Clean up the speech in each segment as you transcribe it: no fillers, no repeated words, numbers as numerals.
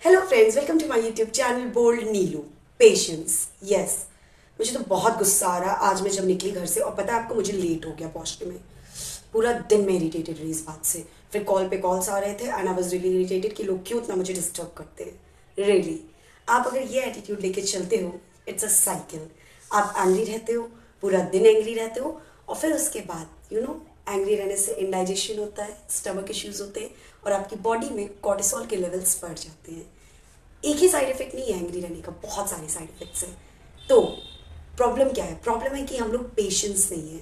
Hello friends, welcome to my YouTube channel bold Neelu. Patience, yes. मुझे तो बहुत गुस्सा आ रहा आज मैं जब निकली घर से, और पता है आपको, मुझे लेट हो गया पहुंचने में। पूरा दिन मैं इरिटेटेड रही इस बात से। फिर कॉल पे कॉल्स आ रहे थे and I was really irritated कि लोग क्यों इतना मुझे डिस्टर्ब करते हैं। रियली आप अगर ये एटीट्यूड लेके चलते हो, इट्स अ साइकिल। आप एंग्री रहते हो, पूरा दिन एंग्री रहते हो, और फिर उसके बाद एंग्री रहने से इंडाइजेशन होता है, स्टमक इश्यूज होते हैं, और आपकी बॉडी में कॉर्टिसोल के लेवल्स बढ़ जाते हैं। एक ही साइड इफेक्ट नहीं है एंग्री रहने का, बहुत सारे साइड इफेक्ट्स हैं। तो प्रॉब्लम क्या है? प्रॉब्लम है कि हम लोग पेशेंस नहीं है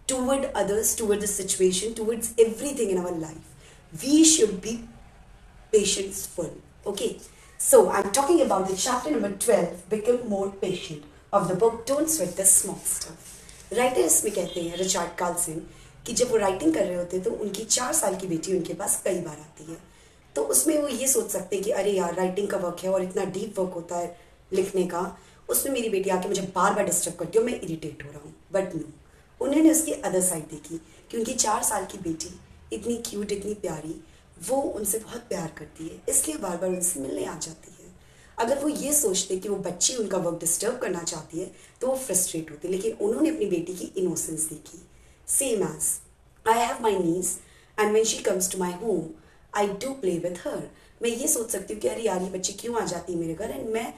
toward others, toward the situation, towards everything in our life. We should be patientful. Okay, so I'm talking about the chapter number 12, Become More Patient, of the book Don't Sweat the Small Stuff. Writer इसमें कहते हैं Richard Carlsen कि जब वो writing कर रहे होते हैं तो उनकी 4 साल की बेटी उनके पास कई बार आती है। तो उसमें वो ये सोच सकते हैं कि अरे यार, राइटिंग का वर्क है और इतना डीप वर्क होता है लिखने का, उसमें मेरी बेटी आके मुझे बार बार डिस्टर्ब करती है और मैं इरिटेट हो रहा हूँ। बट नो, उन्होंने उसकी अदर साइड देखी कि उनकी 4 साल की बेटी इतनी क्यूट, इतनी प्यारी, वो उनसे बहुत प्यार करती है, इसलिए बार बार उनसे मिलने आ जाती है। अगर वो ये सोचते कि वो बच्ची उनका वर्क डिस्टर्ब करना चाहती है तो वो फ्रस्ट्रेट होते, लेकिन उन्होंने अपनी बेटी की इनोसेंस देखी। Same as I have my niece and when she comes to my home I do play with her. मैं ये सोच सकती हूँ कि अरे यार, ये बच्ची क्यों आ जाती है मेरे घर, एंड मैं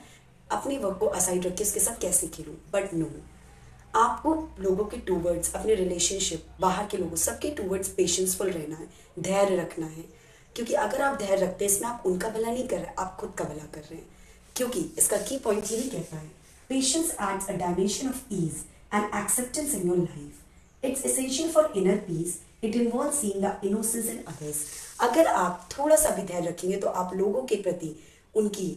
अपने वर्क को असाइड रख के उसके साथ कैसे खेलूँ। बट नो, आपको लोगों के टूवर्ड्स, अपने रिलेशनशिप, बाहर के लोगों, सबके टूवर्ड्स पेशेंसफुल रहना है, धैर्य रखना है। क्योंकि अगर आप धैर्य रखते हैं, इसमें आप उनका भला नहीं कर रहे, आप खुद का भला कर रहे हैं। क्योंकि इसका की पॉइंट यही कहता है, patience adds a dimension of ease and acceptance in your life. It's essential for inner peace. It involve seeing the innocence in others. अगर आप थोड़ा सा भी धैर्य रखेंगे तो आप लोगों के प्रति उनकी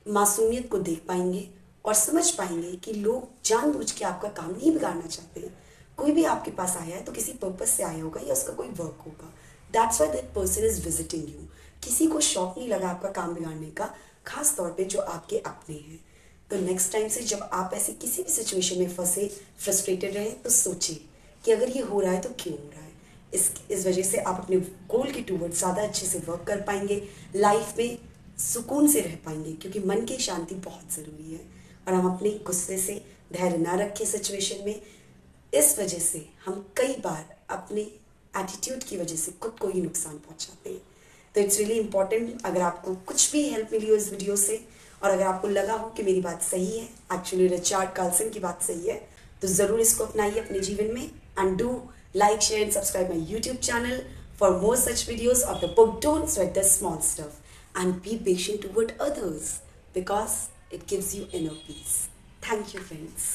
मासूमियत को देख पाएंगे और समझ पाएंगे कि लोग जानबूझ के आपका काम नहीं बिगाड़ना चाहते हैं। कोई भी आपके पास आया है तो किसी पर्पस से आया होगा या उसका कोई वर्क होगा। That's why that person is visiting you. किसी को शौक नहीं लगा आपका काम बिगाड़ने का, खास तौर पे जो आपके अपने हैं। तो नेक्स्ट टाइम से जब आप ऐसे किसी भी सिचुएशन में फंसे, फ्रस्ट्रेटेड रहे, तो सोचिए कि अगर ये हो रहा है तो क्यों हो रहा है। इस वजह से आप अपने गोल के टूवर्ड्स ज़्यादा अच्छे से वर्क कर पाएंगे, लाइफ में सुकून से रह पाएंगे, क्योंकि मन की शांति बहुत ज़रूरी है। और हम अपने गुस्से से धैर्य ना रखें सिचुएशन में, इस वजह से हम कई बार अपने एटीट्यूड की वजह से खुद को ही नुकसान पहुंचाते हैं। तो इट्स रियली इंपॉर्टेंट, अगर आपको कुछ भी हेल्प मिली हो इस वीडियो से, और अगर आपको लगा हो कि मेरी बात सही है, एक्चुअली रिचर्ड कार्लसन की बात सही है, तो ज़रूर इसको अपनाइए अपने जीवन में। And do like, share and subscribe my YouTube channel for more such videos of the book don't sweat the small stuff and be patient toward others, because it gives you inner peace. Thank you, friends.